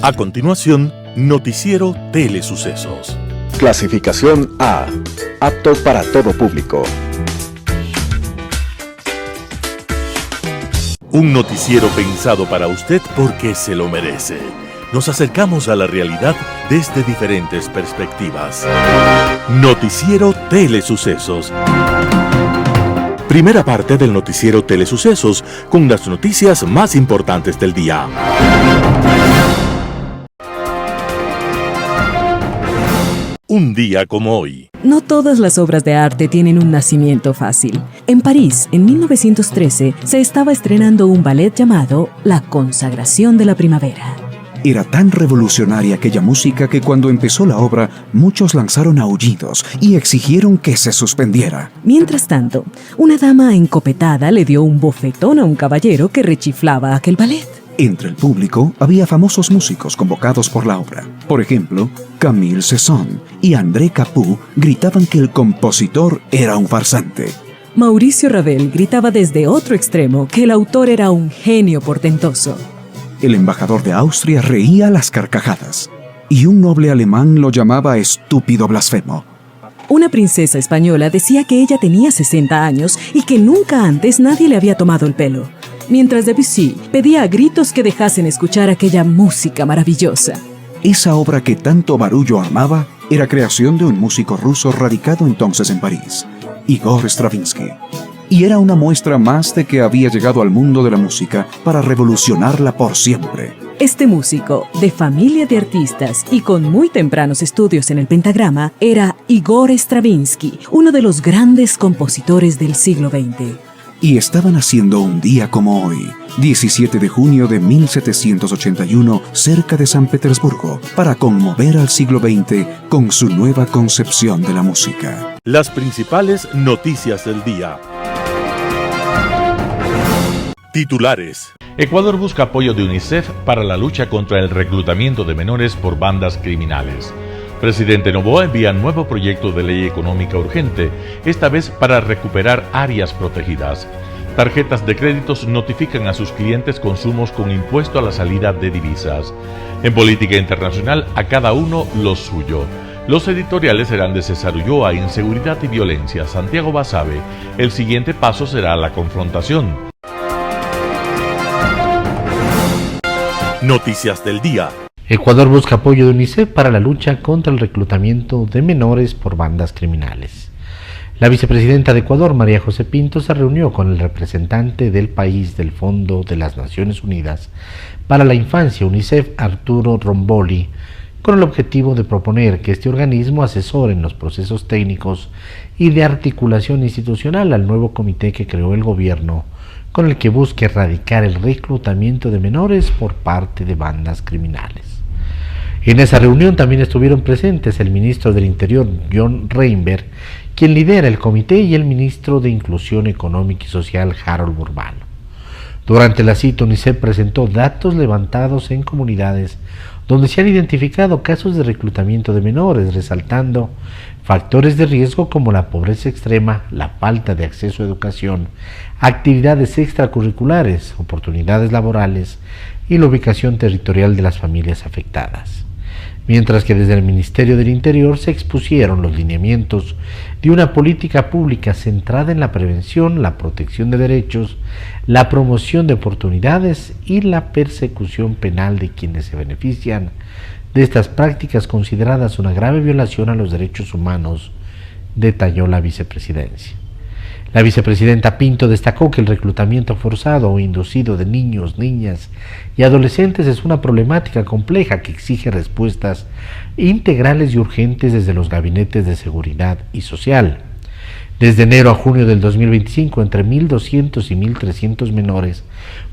A continuación, Noticiero Telesucesos. Clasificación A. Apto para todo público. Un noticiero pensado para usted porque se lo merece. Nos acercamos a la realidad desde diferentes perspectivas. Noticiero Telesucesos. Primera parte del Noticiero Telesucesos con las noticias más importantes del día. Un día como hoy. No todas las obras de arte tienen un nacimiento fácil. En París, en 1913, se estaba estrenando un ballet llamado La Consagración de la Primavera. Era tan revolucionaria aquella música que cuando empezó la obra, muchos lanzaron aullidos y exigieron que se suspendiera. Mientras tanto, una dama encopetada le dio un bofetón a un caballero que rechiflaba aquel ballet. Entre el público había famosos músicos convocados por la obra. Por ejemplo, Camille Saint-Saëns y André Capoue gritaban que el compositor era un farsante. Mauricio Ravel gritaba desde otro extremo que el autor era un genio portentoso. El embajador de Austria reía a las carcajadas y un noble alemán lo llamaba estúpido blasfemo. Una princesa española decía que ella tenía 60 años y que nunca antes nadie le había tomado el pelo, mientras Debussy pedía a gritos que dejasen escuchar aquella música maravillosa. Esa obra que tanto barullo armaba era creación de un músico ruso radicado entonces en París, Igor Stravinsky. Y era una muestra más de que había llegado al mundo de la música para revolucionarla por siempre. Este músico, de familia de artistas y con muy tempranos estudios en el pentagrama, era Igor Stravinsky, uno de los grandes compositores del siglo XX. Y estaban haciendo un día como hoy, 17 de junio de 1781, cerca de San Petersburgo, para conmover al siglo XX con su nueva concepción de la música. Las principales noticias del día. Titulares. Ecuador busca apoyo de UNICEF para la lucha contra el reclutamiento de menores por bandas criminales. Presidente Noboa envía nuevo proyecto de ley económica urgente, esta vez para recuperar áreas protegidas. Tarjetas de créditos notifican a sus clientes consumos con impuesto a la salida de divisas. En política internacional, a cada uno lo suyo. Los editoriales serán de César Ulloa, Inseguridad y Violencia. Santiago Basabe. El siguiente paso será la confrontación. Noticias del día. Ecuador busca apoyo de UNICEF para la lucha contra el reclutamiento de menores por bandas criminales. La vicepresidenta de Ecuador, María José Pinto, se reunió con el representante del país del Fondo de las Naciones Unidas para la Infancia, UNICEF, Arturo Romboli, con el objetivo de proponer que este organismo asesore en los procesos técnicos y de articulación institucional al nuevo comité que creó el gobierno, con el que busque erradicar el reclutamiento de menores por parte de bandas criminales. En esa reunión también estuvieron presentes el ministro del Interior, John Reinberg, quien lidera el comité, y el ministro de Inclusión Económica y Social, Harold Burbano. Durante la cita, UNICEF presentó datos levantados en comunidades donde se han identificado casos de reclutamiento de menores, resaltando factores de riesgo como la pobreza extrema, la falta de acceso a educación, actividades extracurriculares, oportunidades laborales y la ubicación territorial de las familias afectadas. Mientras que desde el Ministerio del Interior se expusieron los lineamientos de una política pública centrada en la prevención, la protección de derechos, la promoción de oportunidades y la persecución penal de quienes se benefician de estas prácticas consideradas una grave violación a los derechos humanos, detalló la vicepresidencia. La vicepresidenta Pinto destacó que el reclutamiento forzado o inducido de niños, niñas y adolescentes es una problemática compleja que exige respuestas integrales y urgentes desde los gabinetes de seguridad y social. Desde enero a junio del 2025, entre 1.200 y 1.300 menores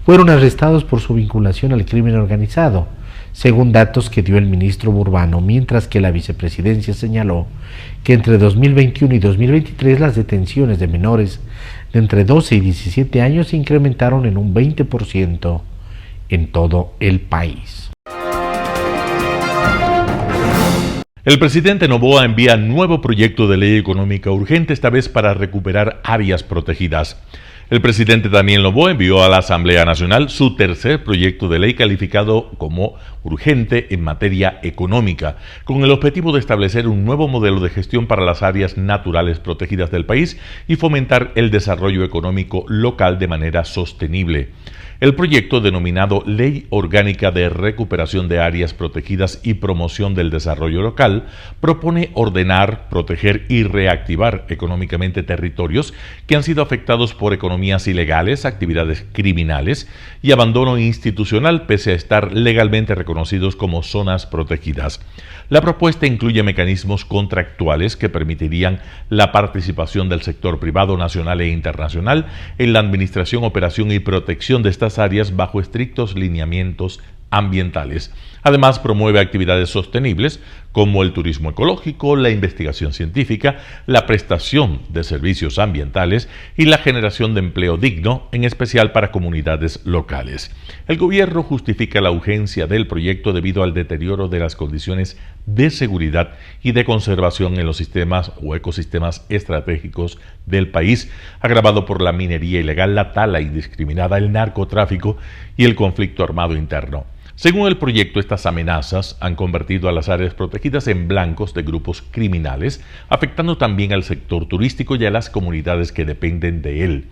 fueron arrestados por su vinculación al crimen organizado, según datos que dio el ministro Burbano, mientras que la vicepresidencia señaló que entre 2021 y 2023 las detenciones de menores de entre 12 y 17 años se incrementaron en un 20% en todo el país. El presidente Noboa envía nuevo proyecto de ley económica urgente, esta vez para recuperar áreas protegidas. El presidente Daniel Noboa envió a la Asamblea Nacional su tercer proyecto de ley calificado como urgente en materia económica, con el objetivo de establecer un nuevo modelo de gestión para las áreas naturales protegidas del país y fomentar el desarrollo económico local de manera sostenible. El proyecto, denominado Ley Orgánica de Recuperación de Áreas Protegidas y Promoción del Desarrollo Local, propone ordenar, proteger y reactivar económicamente territorios que han sido afectados por economías ilegales, actividades criminales y abandono institucional, pese a estar legalmente reconocidos como zonas protegidas. La propuesta incluye mecanismos contractuales que permitirían la participación del sector privado nacional e internacional en la administración, operación y protección de estas áreas bajo estrictos lineamientos ambientales. Además, promueve actividades sostenibles como el turismo ecológico, la investigación científica, la prestación de servicios ambientales y la generación de empleo digno, en especial para comunidades locales. El gobierno justifica la urgencia del proyecto debido al deterioro de las condiciones de seguridad y de conservación en los sistemas o ecosistemas estratégicos del país, agravado por la minería ilegal, la tala indiscriminada, el narcotráfico y el conflicto armado interno. Según el proyecto, estas amenazas han convertido a las áreas protegidas en blancos de grupos criminales, afectando también al sector turístico y a las comunidades que dependen de él.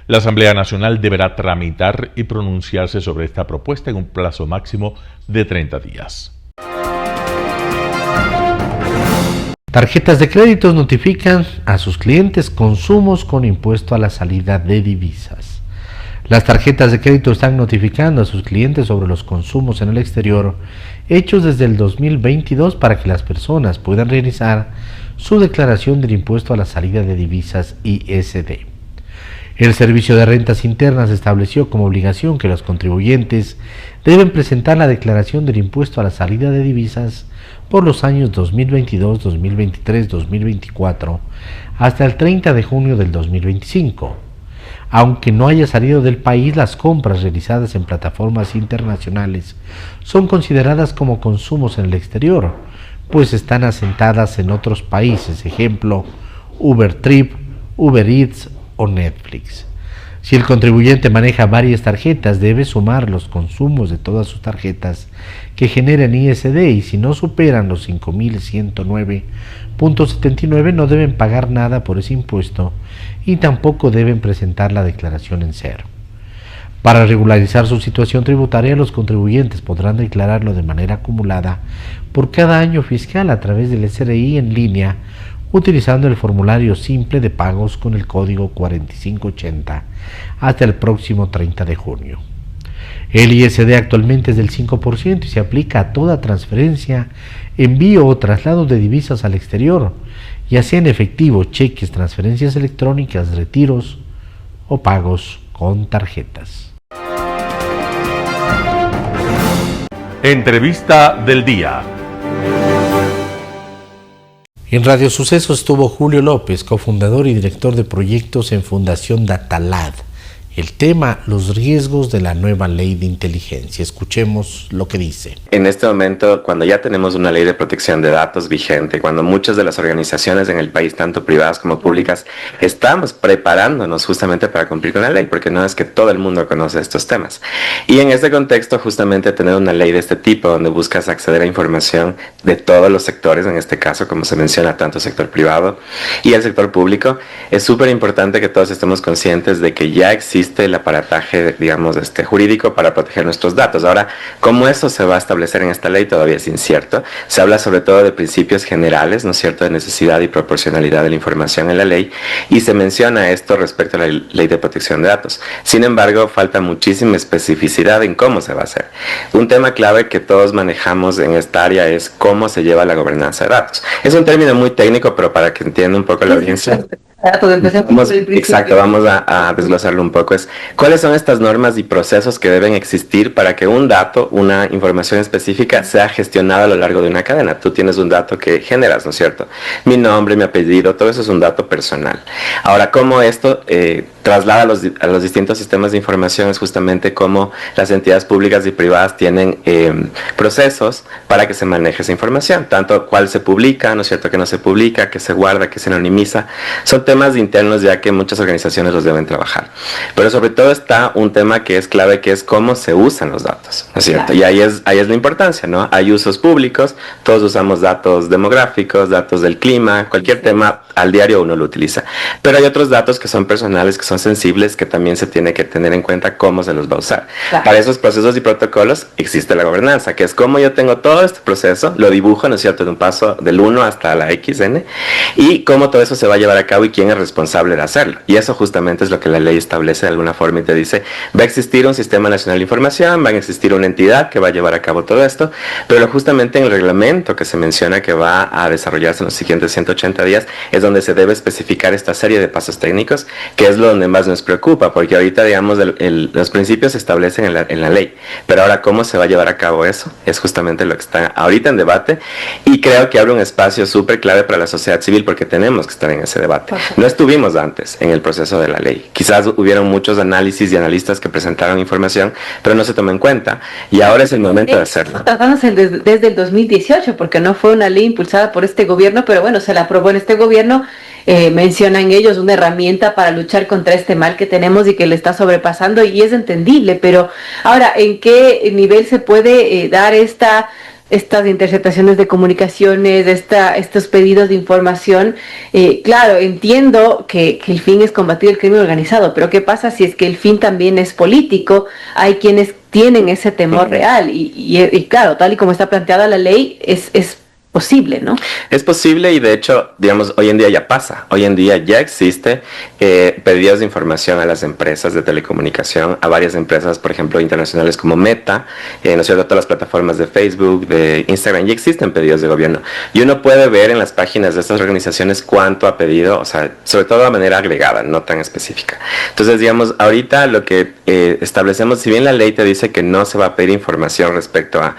La Asamblea Nacional deberá tramitar y pronunciarse sobre esta propuesta en un plazo máximo de 30 días. Tarjetas de créditos notifican a sus clientes consumos con impuesto a la salida de divisas. Las tarjetas de crédito están notificando a sus clientes sobre los consumos en el exterior hechos desde el 2022 para que las personas puedan realizar su declaración del impuesto a la salida de divisas ISD. El Servicio de Rentas Internas estableció como obligación que los contribuyentes deben presentar la declaración del impuesto a la salida de divisas por los años 2022, 2023, 2024 hasta el 30 de junio del 2025. Aunque no haya salido del país, las compras realizadas en plataformas internacionales son consideradas como consumos en el exterior, pues están asentadas en otros países, ejemplo, Uber Trip, Uber Eats o Netflix. Si el contribuyente maneja varias tarjetas, debe sumar los consumos de todas sus tarjetas que generen ISD y si no superan los 5.109.79 no deben pagar nada por ese impuesto y tampoco deben presentar la declaración en cero. Para regularizar su situación tributaria, los contribuyentes podrán declararlo de manera acumulada por cada año fiscal a través del SRI en línea, utilizando el formulario simple de pagos con el código 4580 hasta el próximo 30 de junio. El ISD actualmente es del 5% y se aplica a toda transferencia, envío o traslado de divisas al exterior, ya sea en efectivo, cheques, transferencias electrónicas, retiros o pagos con tarjetas. Entrevista del día. En Radio Sucesos estuvo Julio López, cofundador y director de proyectos en Fundación Datalad. El tema, los riesgos de la nueva ley de inteligencia. Escuchemos lo que dice. En este momento, cuando ya tenemos una ley de protección de datos vigente, cuando muchas de las organizaciones en el país, tanto privadas como públicas, estamos preparándonos justamente para cumplir con la ley, porque no es que todo el mundo conoce estos temas. Y en este contexto, justamente tener una ley de este tipo, donde buscas acceder a información de todos los sectores, en este caso, como se menciona, tanto el sector privado y el sector público, es súper importante que todos estemos conscientes de que ya existe el aparataje, digamos, jurídico para proteger nuestros datos. Ahora, ¿cómo eso se va a establecer en esta ley? Todavía es incierto. Se habla sobre todo de principios generales, ¿no es cierto?, de necesidad y proporcionalidad de la información en la ley, y se menciona esto respecto a la ley de protección de datos. Sin embargo, falta muchísima especificidad en cómo se va a hacer. Un tema clave que todos manejamos en esta área es cómo se lleva la gobernanza de datos. Es un término muy técnico, pero para que entienda un poco la audiencia, vamos a desglosarlo un poco. ¿Cuáles son estas normas y procesos que deben existir para que un dato, una información específica, sea gestionada a lo largo de una cadena? Tú tienes un dato que generas, ¿no es cierto? Mi nombre, mi apellido, todo eso es un dato personal. Ahora, ¿cómo esto traslada a los distintos sistemas de información es justamente cómo las entidades públicas y privadas tienen procesos para que se maneje esa información, tanto cuál se publica, ¿no es cierto?, que no se publica, que se guarda, que se anonimiza. Son temas internos ya que muchas organizaciones los deben trabajar. Pero sobre todo está un tema que es clave, que es cómo se usan los datos, ¿no es cierto? Claro. Y ahí es la importancia, ¿no? Hay usos públicos, todos usamos datos demográficos, datos del clima, cualquier tema al diario uno lo utiliza. Pero hay otros datos que son personales, que son sensibles, que también se tiene que tener en cuenta cómo se los va a usar. Claro. Para esos procesos y protocolos existe la gobernanza, que es cómo yo tengo todo este proceso, lo dibujo, ¿no es cierto?, de un paso del 1 hasta la XN, y cómo todo eso se va a llevar a cabo y quién es responsable de hacerlo. Y eso justamente es lo que la ley establece de alguna forma y te dice, va a existir un Sistema Nacional de Información, va a existir una entidad que va a llevar a cabo todo esto, pero justamente en el reglamento que se menciona que va a desarrollarse en los siguientes 180 días es donde se debe especificar esta serie de pasos técnicos, que es lo donde más nos preocupa, porque ahorita, digamos, los principios se establecen en la ley, pero ahora cómo se va a llevar a cabo eso es justamente lo que está ahorita en debate, y creo que abre un espacio súper clave para la sociedad civil, porque tenemos que estar en ese debate. No estuvimos antes en el proceso de la ley, quizás hubieron muchos análisis y analistas que presentaron información, pero no se tomó en cuenta, y ahora es el momento de hacerlo. Tratándose desde el 2018, porque no fue una ley impulsada por este gobierno, pero bueno, se la aprobó en este gobierno. Mencionan ellos una herramienta para luchar contra este mal que tenemos y que le está sobrepasando, y es entendible, pero ahora, ¿en qué nivel se puede dar estas interceptaciones de comunicaciones, estos pedidos de información? Claro, entiendo que el fin es combatir el crimen organizado, pero ¿qué pasa si es que el fin también es político? Hay quienes tienen ese temor real y claro, tal y como está planteada la ley, es posible, ¿no? Es posible, y de hecho, digamos, hoy en día ya pasa. Hoy en día ya existe pedidos de información a las empresas de telecomunicación, a varias empresas, por ejemplo, internacionales como Meta, ¿no es cierto?, todas las plataformas de Facebook, de Instagram, ya existen pedidos de gobierno. Y uno puede ver en las páginas de estas organizaciones cuánto ha pedido, o sea, sobre todo de manera agregada, no tan específica. Entonces, digamos, ahorita lo que establecemos, si bien la ley te dice que no se va a pedir información respecto a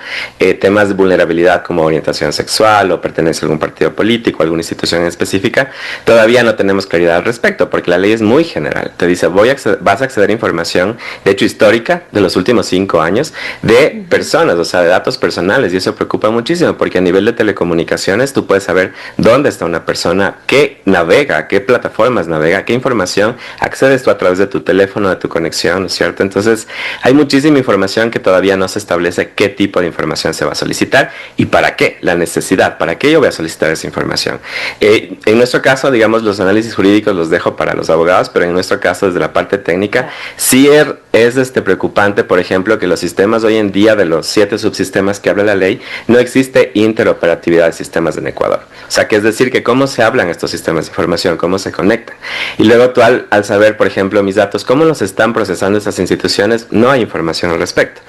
temas de vulnerabilidad como orientación sexual, o pertenece a algún partido político, alguna institución específica, todavía no tenemos claridad al respecto, porque la ley es muy general. Te dice, vas a acceder a información, de hecho histórica, de los últimos 5 años, de personas, o sea, de datos personales, y eso preocupa muchísimo, porque a nivel de telecomunicaciones tú puedes saber dónde está una persona, qué navega, qué plataformas navega, qué información accedes tú a través de tu teléfono, de tu conexión, ¿no es cierto? Entonces, hay muchísima información que todavía no se establece qué tipo de información se va a solicitar y para qué, la necesidad. ¿Para qué yo voy a solicitar esa información? En nuestro caso, digamos, los análisis jurídicos los dejo para los abogados, pero en nuestro caso, desde la parte técnica, sí es preocupante, por ejemplo, que los sistemas hoy en día, de los 7 subsistemas que habla la ley, no existe interoperatividad de sistemas en Ecuador. O sea, que es decir, que cómo se hablan estos sistemas de información, cómo se conectan. Y luego tú al saber, por ejemplo, mis datos, cómo los están procesando estas instituciones, no hay información al respecto.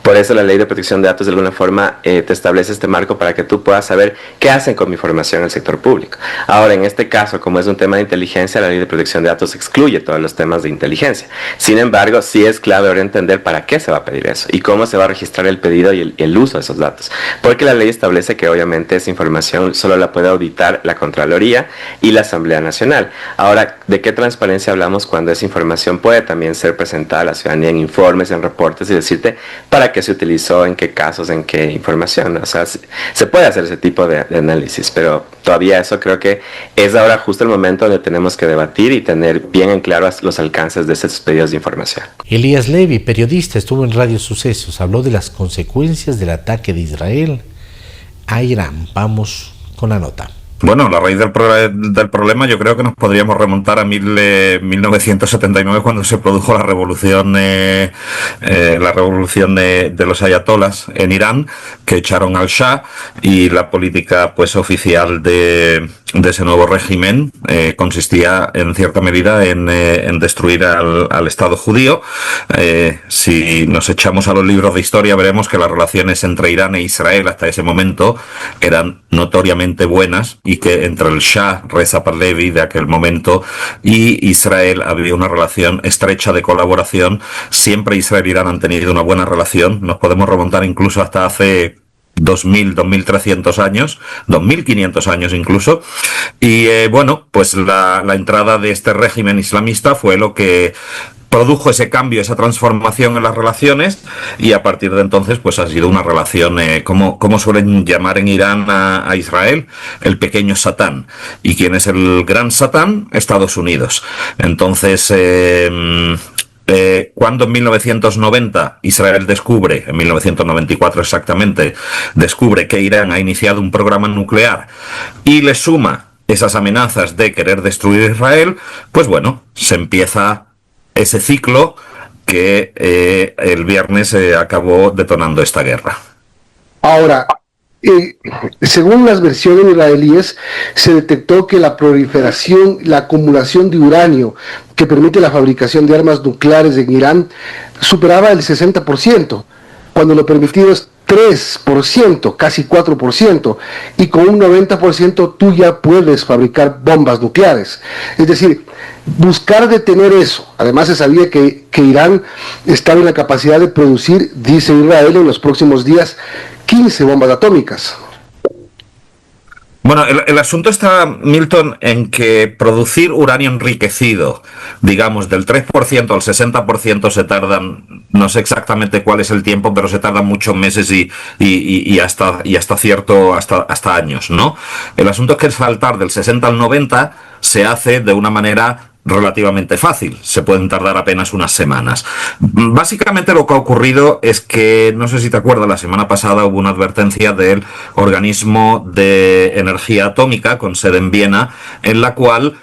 Por eso la Ley de Protección de Datos, de alguna forma, te establece este marco para que tú puedas saber qué hacen con mi información en el sector público. Ahora, en este caso, como es un tema de inteligencia, la Ley de Protección de Datos excluye todos los temas de inteligencia. Sin embargo, sí es clave ahora entender para qué se va a pedir eso y cómo se va a registrar el pedido y el uso de esos datos. Porque la ley establece que obviamente esa información solo la puede auditar la Contraloría y la Asamblea Nacional. Ahora, ¿de qué transparencia hablamos cuando esa información puede también ser presentada a la ciudadanía en informes, en reportes, y decirte para qué se utilizó, en qué casos, en qué información, ¿no? O sea, se puede hacer ese tipo de análisis, pero todavía eso creo que es ahora justo el momento donde tenemos que debatir y tener bien en claro los alcances de esos pedidos de información. Elías Levy, periodista, estuvo en Radio Sucesos, habló de las consecuencias del ataque de Israel a Irán. Vamos con la nota. Bueno, la raíz del problema yo creo que nos podríamos remontar a 1979, cuando se produjo la revolución de los ayatolas en Irán, que echaron al Shah, y la política pues oficial de ese nuevo régimen consistía en cierta medida en destruir al Estado judío. Si nos echamos a los libros de historia, veremos que las relaciones entre Irán e Israel hasta ese momento eran notoriamente buenas, y que entre el Shah, Reza Pahlavi, de aquel momento, y Israel había una relación estrecha de colaboración. Siempre Israel e Irán han tenido una buena relación. Nos podemos remontar incluso hasta hace 2.000, 2.300 años, 2.500 años incluso, y bueno, pues la entrada de este régimen islamista fue lo que produjo ese cambio, esa transformación en las relaciones, y a partir de entonces pues ha sido una relación, como suelen llamar en Irán a Israel, el pequeño Satán. ¿Y quién es el gran Satán? Estados Unidos. Entonces, cuando en 1990 Israel descubre, en 1994 exactamente, descubre que Irán ha iniciado un programa nuclear y le suma esas amenazas de querer destruir Israel, pues bueno, se empieza ese ciclo que el viernes acabó detonando esta guerra. Ahora, según las versiones israelíes, se detectó que la proliferación, la acumulación de uranio que permite la fabricación de armas nucleares en Irán superaba el 60%, cuando lo permitido es 3%, casi 4%, y con un 90% tú ya puedes fabricar bombas nucleares. Es decir, buscar detener eso. Además se sabía que Irán estaba en la capacidad de producir, dice Israel, en los próximos días 15 bombas atómicas. Bueno, el asunto está, Milton, en que producir uranio enriquecido, digamos, del 3% al 60% se tardan, no sé exactamente cuál es el tiempo, pero se tardan muchos meses y hasta años, ¿no? El asunto es que saltar del 60 al 90 se hace de una manera relativamente fácil, se pueden tardar apenas unas semanas. Básicamente lo que ha ocurrido es que, no sé si te acuerdas, la semana pasada hubo una advertencia del Organismo de Energía Atómica con sede en Viena, en la cual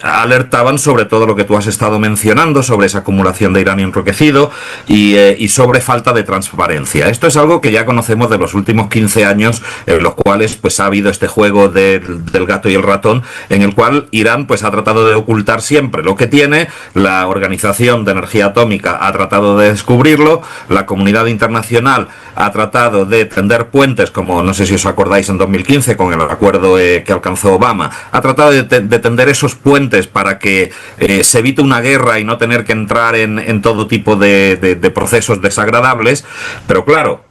alertaban sobre todo lo que tú has estado mencionando, sobre esa acumulación de uranio enriquecido y sobre falta de transparencia. Esto es algo que ya conocemos de los últimos 15 años, en los cuales pues ha habido este juego del gato y el ratón, en el cual Irán pues ha tratado de ocultar siempre lo que tiene, la Organización de Energía Atómica ha tratado de descubrirlo, la comunidad internacional ha tratado de tender puentes, como no sé si os acordáis en 2015 con el acuerdo que alcanzó Obama, ha tratado de tender esos puentes para que se evite una guerra y no tener que entrar en todo tipo de procesos desagradables, pero claro,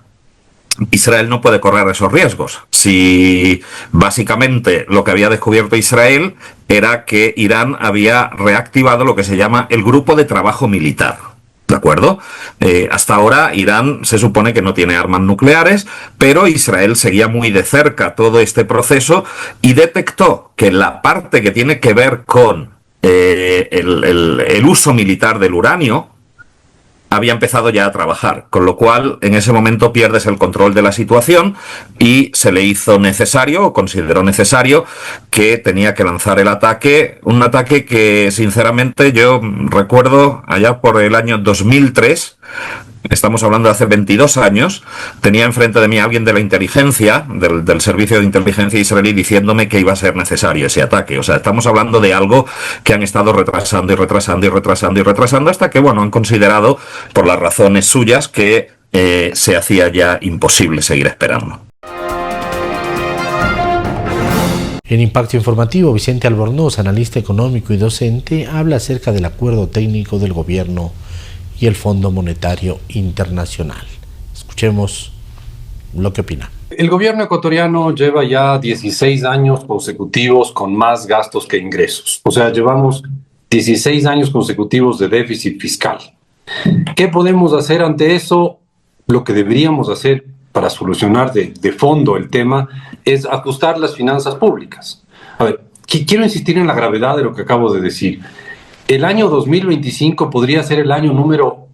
Israel no puede correr esos riesgos. Si básicamente lo que había descubierto Israel era que Irán había reactivado lo que se llama el grupo de trabajo militar. ¿De acuerdo? Hasta ahora Irán se supone que no tiene armas nucleares, pero Israel seguía muy de cerca todo este proceso y detectó que la parte que tiene que ver con el uso militar del uranio había empezado ya a trabajar, con lo cual en ese momento pierdes el control de la situación y se le hizo necesario, o consideró necesario, que tenía que lanzar el ataque, un ataque que sinceramente yo recuerdo allá por el año 2003, estamos hablando de hace 22 años, tenía enfrente de mí a alguien de la inteligencia, del servicio de inteligencia israelí, diciéndome que iba a ser necesario ese ataque. O sea, estamos hablando de algo que han estado retrasando y retrasando y retrasando y retrasando hasta que, bueno, han considerado, por las razones suyas, que se hacía ya imposible seguir esperando. En Impacto Informativo, Vicente Albornoz, analista económico y docente, habla acerca del acuerdo técnico del gobierno y el Fondo Monetario Internacional. Escuchemos lo que opina. El gobierno ecuatoriano lleva ya 16 años consecutivos con más gastos que ingresos. O sea, llevamos 16 años consecutivos de déficit fiscal. ¿Qué podemos hacer ante eso? Lo que deberíamos hacer para solucionar de fondo el tema es ajustar las finanzas públicas. A ver, quiero insistir en la gravedad de lo que acabo de decir. El año 2025 podría ser el año número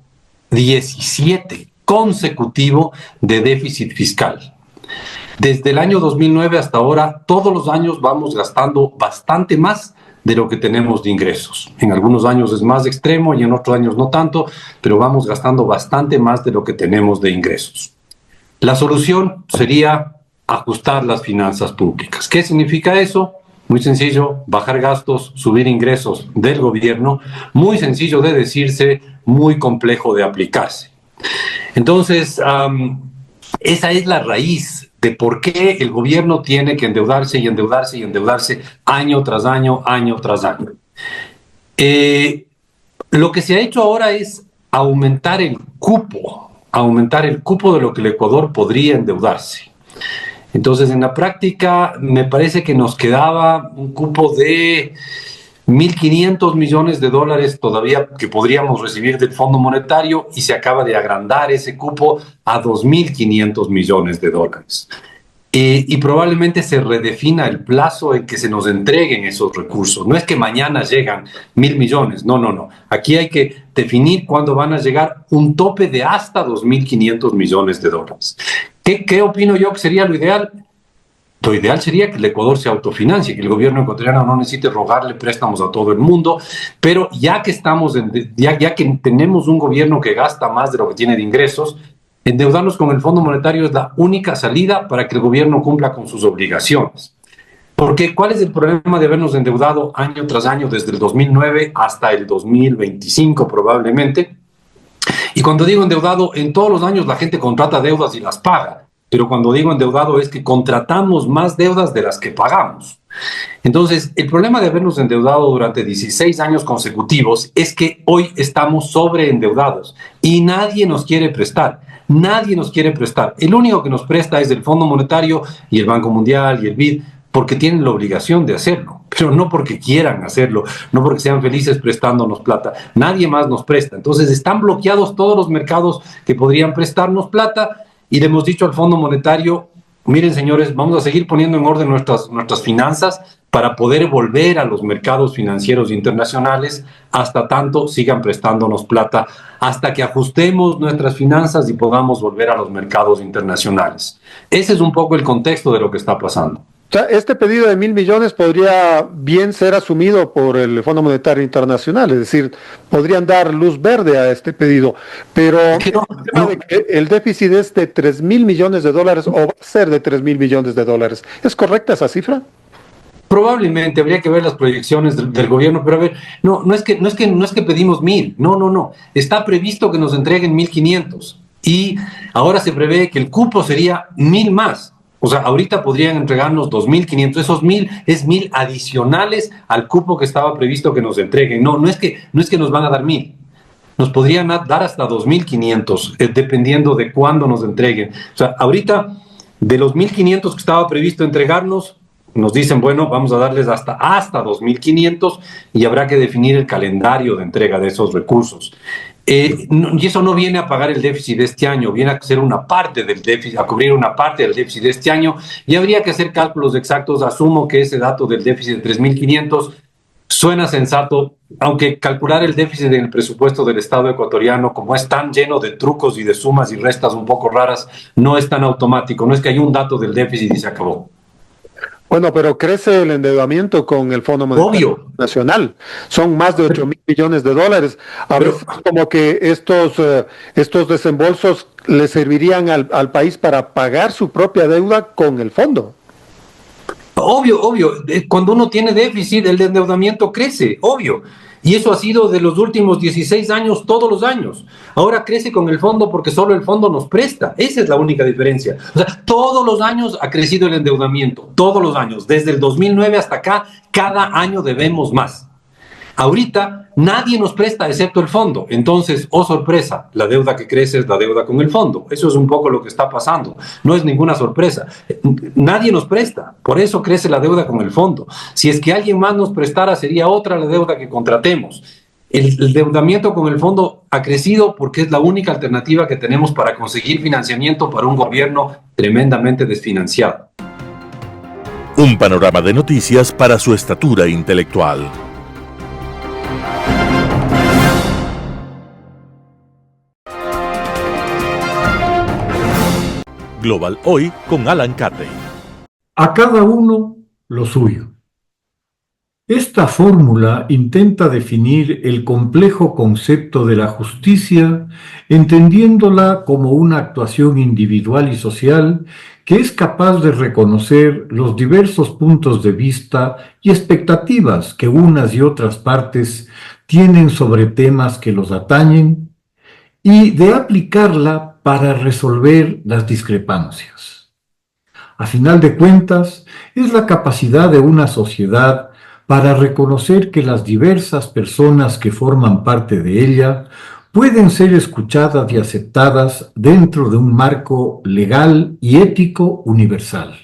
17 consecutivo de déficit fiscal. Desde el año 2009 hasta ahora, todos los años vamos gastando bastante más de lo que tenemos de ingresos. En algunos años es más extremo y en otros años no tanto, pero vamos gastando bastante más de lo que tenemos de ingresos. La solución sería ajustar las finanzas públicas. ¿Qué significa eso? Muy sencillo, bajar gastos, subir ingresos del gobierno, muy sencillo de decirse, muy complejo de aplicarse. Entonces, esa es la raíz de por qué el gobierno tiene que endeudarse y endeudarse y endeudarse año tras año, año tras año. Lo que se ha hecho ahora es aumentar el cupo aumentar el cupo de lo que el Ecuador podría endeudarse. Entonces, en la práctica, me parece que nos quedaba un cupo de 1.500 millones de dólares todavía que podríamos recibir del Fondo Monetario, y se acaba de agrandar ese cupo a 2.500 millones de dólares. Y probablemente se redefina el plazo en que se nos entreguen esos recursos. No es que mañana llegan 1.000 millones, no. Aquí hay que definir cuándo van a llegar, un tope de hasta 2.500 millones de dólares. ¿Qué opino yo que sería lo ideal? Lo ideal sería que el Ecuador se autofinancie, que el gobierno ecuatoriano no necesite rogarle préstamos a todo el mundo, pero ya que que tenemos un gobierno que gasta más de lo que tiene de ingresos, endeudarnos con el Fondo Monetario es la única salida para que el gobierno cumpla con sus obligaciones. Porque ¿cuál es el problema de habernos endeudado año tras año desde el 2009 hasta el 2025 probablemente? Y cuando digo endeudado, en todos los años la gente contrata deudas y las paga. Pero cuando digo endeudado es que contratamos más deudas de las que pagamos. Entonces, el problema de habernos endeudado durante 16 años consecutivos es que hoy estamos sobreendeudados y nadie nos quiere prestar. Nadie nos quiere prestar. El único que nos presta es el Fondo Monetario y el Banco Mundial y el BID, porque tienen la obligación de hacerlo, pero no porque quieran hacerlo, no porque sean felices prestándonos plata. Nadie más nos presta. Entonces están bloqueados todos los mercados que podrían prestarnos plata, y le hemos dicho al Fondo Monetario: miren, señores, vamos a seguir poniendo en orden nuestras finanzas para poder volver a los mercados financieros internacionales hasta tanto sigan prestándonos plata, hasta que ajustemos nuestras finanzas y podamos volver a los mercados internacionales. Ese es un poco el contexto de lo que está pasando. O sea, este pedido de 1.000 millones podría bien ser asumido por el Fondo Monetario Internacional, es decir, podrían dar luz verde a este pedido, pero el déficit es de 3.000 millones de dólares, o va a ser de 3.000 millones de dólares. ¿Es correcta esa cifra? Probablemente habría que ver las proyecciones del gobierno, pero a ver, no es que pedimos 1.000, no. Está previsto que nos entreguen 1.500 y ahora se prevé que el cupo sería 1.000 más. O sea, ahorita podrían entregarnos 2.500, esos 1.000 es 1.000 adicionales al cupo que estaba previsto que nos entreguen. No es que nos van a dar 1.000. Nos podrían dar hasta 2.500, dependiendo de cuándo nos entreguen. O sea, ahorita, de los 1.500 que estaba previsto entregarnos, nos dicen, bueno, vamos a darles hasta 2.500 y habrá que definir el calendario de entrega de esos recursos. Y eso no viene a pagar el déficit de este año, viene a ser una parte del déficit, a cubrir una parte del déficit de este año, y habría que hacer cálculos exactos. Asumo que ese dato del déficit de 3.500 suena sensato, aunque calcular el déficit en el presupuesto del Estado ecuatoriano, como es tan lleno de trucos y de sumas y restas un poco raras, no es tan automático, no es que hay un dato del déficit y se acabó. Bueno, pero crece el endeudamiento con el Fondo Monetario Nacional. Son más de 8.000 millones de dólares. A veces como que estos desembolsos le servirían al país para pagar su propia deuda con el fondo. Obvio. Cuando uno tiene déficit, el endeudamiento crece, obvio. Y eso ha sido de los últimos 16 años, todos los años. Ahora crece con el fondo porque solo el fondo nos presta. Esa es la única diferencia. O sea, todos los años ha crecido el endeudamiento. Todos los años. Desde el 2009 hasta acá, cada año debemos más. Ahorita nadie nos presta excepto el fondo. Entonces, oh sorpresa, la deuda que crece es la deuda con el fondo. Eso es un poco lo que está pasando. No es ninguna sorpresa. Nadie nos presta. Por eso crece la deuda con el fondo. Si es que alguien más nos prestara, sería otra la deuda que contratemos. El endeudamiento con el fondo ha crecido porque es la única alternativa que tenemos para conseguir financiamiento para un gobierno tremendamente desfinanciado. Un panorama de noticias para su estatura intelectual. Global Hoy con Alan Carney. A cada uno lo suyo. Esta fórmula intenta definir el complejo concepto de la justicia, entendiéndola como una actuación individual y social que es capaz de reconocer los diversos puntos de vista y expectativas que unas y otras partes tienen sobre temas que los atañen, y de aplicarla para resolver las discrepancias. A final de cuentas, es la capacidad de una sociedad para reconocer que las diversas personas que forman parte de ella pueden ser escuchadas y aceptadas dentro de un marco legal y ético universal.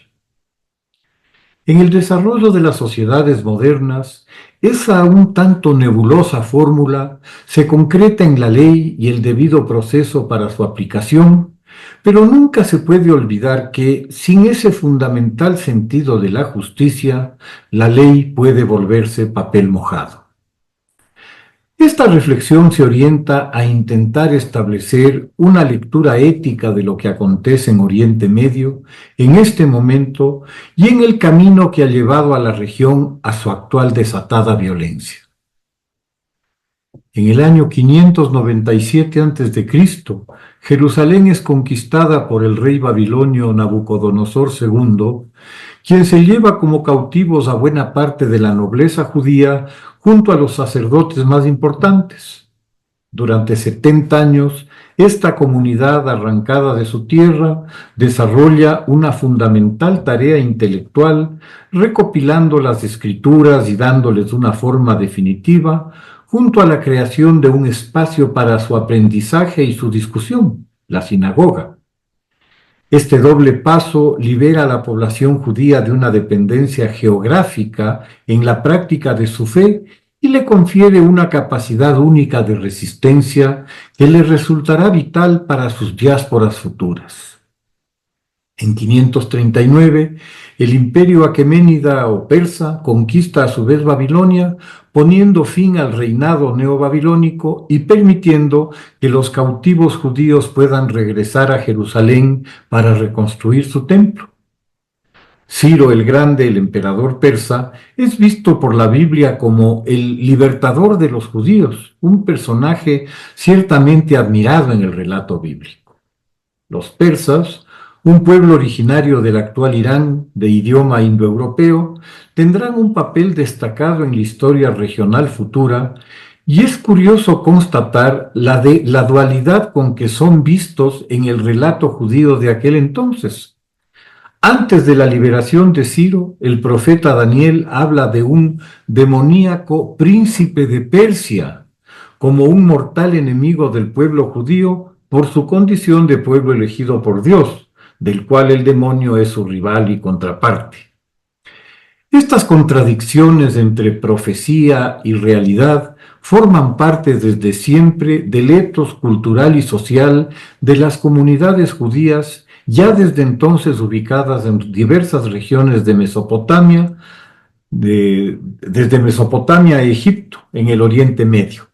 En el desarrollo de las sociedades modernas, esa un tanto nebulosa fórmula se concreta en la ley y el debido proceso para su aplicación, pero nunca se puede olvidar que, sin ese fundamental sentido de la justicia, la ley puede volverse papel mojado. Esta reflexión se orienta a intentar establecer una lectura ética de lo que acontece en Oriente Medio en este momento y en el camino que ha llevado a la región a su actual desatada violencia. En el año 597 a.C., Jerusalén es conquistada por el rey babilonio Nabucodonosor II, quien se lleva como cautivos a buena parte de la nobleza judía junto a los sacerdotes más importantes. Durante 70 años, esta comunidad arrancada de su tierra desarrolla una fundamental tarea intelectual, recopilando las escrituras y dándoles una forma definitiva, junto a la creación de un espacio para su aprendizaje y su discusión, la sinagoga. Este doble paso libera a la población judía de una dependencia geográfica en la práctica de su fe y le confiere una capacidad única de resistencia que le resultará vital para sus diásporas futuras. En 539, el imperio aqueménida o persa conquista a su vez Babilonia, poniendo fin al reinado neobabilónico y permitiendo que los cautivos judíos puedan regresar a Jerusalén para reconstruir su templo. Ciro el Grande, el emperador persa, es visto por la Biblia como el libertador de los judíos, un personaje ciertamente admirado en el relato bíblico. Los persas, un pueblo originario del actual Irán, de idioma indoeuropeo, tendrán un papel destacado en la historia regional futura, y es curioso constatar la dualidad con que son vistos en el relato judío de aquel entonces. Antes de la liberación de Ciro, el profeta Daniel habla de un demoníaco príncipe de Persia, como un mortal enemigo del pueblo judío por su condición de pueblo elegido por Dios, del cual el demonio es su rival y contraparte. Estas contradicciones entre profecía y realidad forman parte desde siempre del etos cultural y social de las comunidades judías, ya desde entonces ubicadas en diversas regiones de Mesopotamia, desde Mesopotamia a Egipto, en el Oriente Medio.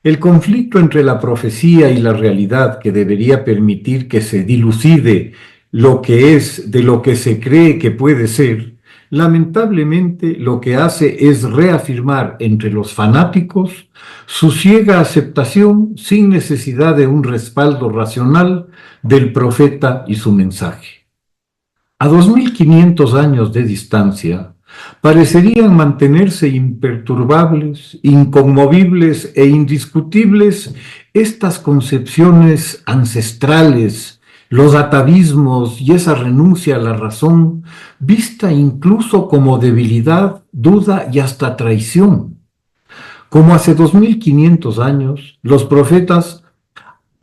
El conflicto entre la profecía y la realidad, que debería permitir que se dilucide lo que es de lo que se cree que puede ser, lamentablemente lo que hace es reafirmar entre los fanáticos su ciega aceptación sin necesidad de un respaldo racional del profeta y su mensaje. A 2500 años de distancia, parecerían mantenerse imperturbables, inconmovibles e indiscutibles estas concepciones ancestrales, los atavismos y esa renuncia a la razón, vista incluso como debilidad, duda y hasta traición. Como hace 2500 años, los profetas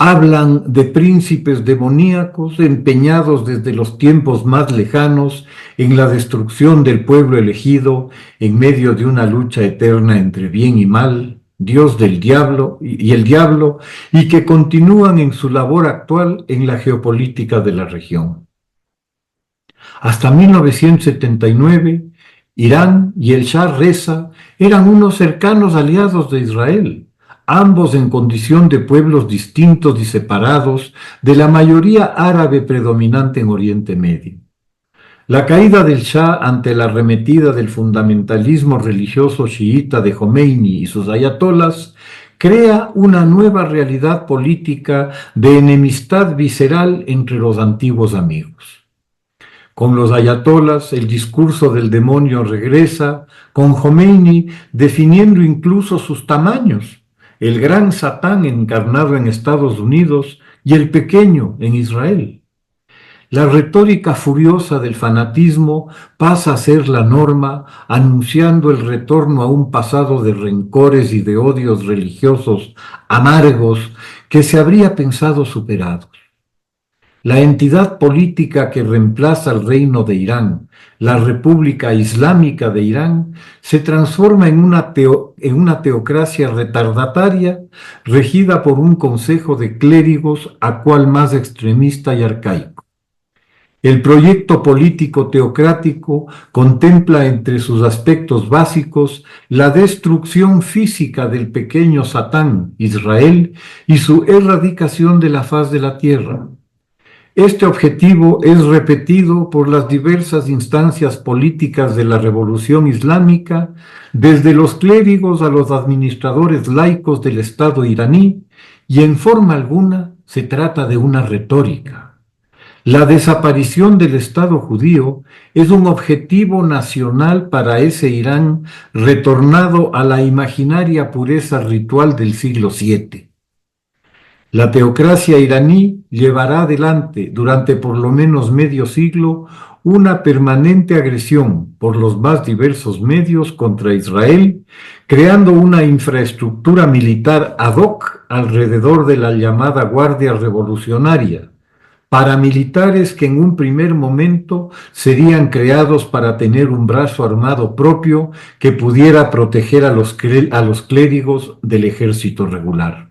hablan de príncipes demoníacos empeñados desde los tiempos más lejanos en la destrucción del pueblo elegido en medio de una lucha eterna entre bien y mal, Dios del diablo y el diablo, y que continúan en su labor actual en la geopolítica de la región. Hasta 1979, Irán y el Shah Reza eran unos cercanos aliados de Israel, ambos en condición de pueblos distintos y separados de la mayoría árabe predominante en Oriente Medio. La caída del Shah ante la arremetida del fundamentalismo religioso chiita de Jomeini y sus ayatolas crea una nueva realidad política de enemistad visceral entre los antiguos amigos. Con los ayatolas, el discurso del demonio regresa, con Jomeini definiendo incluso sus tamaños, el gran Satán encarnado en Estados Unidos y el pequeño en Israel. La retórica furiosa del fanatismo pasa a ser la norma, anunciando el retorno a un pasado de rencores y de odios religiosos amargos que se habría pensado superados. La entidad política que reemplaza al reino de Irán, la República Islámica de Irán, se transforma en una teocracia retardataria regida por un consejo de clérigos a cual más extremista y arcaico. El proyecto político teocrático contempla entre sus aspectos básicos la destrucción física del pequeño Satán, Israel, y su erradicación de la faz de la tierra. Este objetivo es repetido por las diversas instancias políticas de la Revolución Islámica, desde los clérigos a los administradores laicos del Estado iraní, y en forma alguna se trata de una retórica. La desaparición del Estado judío es un objetivo nacional para ese Irán retornado a la imaginaria pureza ritual del siglo VII. La teocracia iraní llevará adelante durante por lo menos medio siglo una permanente agresión por los más diversos medios contra Israel, creando una infraestructura militar ad hoc alrededor de la llamada Guardia Revolucionaria, paramilitares que en un primer momento serían creados para tener un brazo armado propio que pudiera proteger a los clérigos del ejército regular.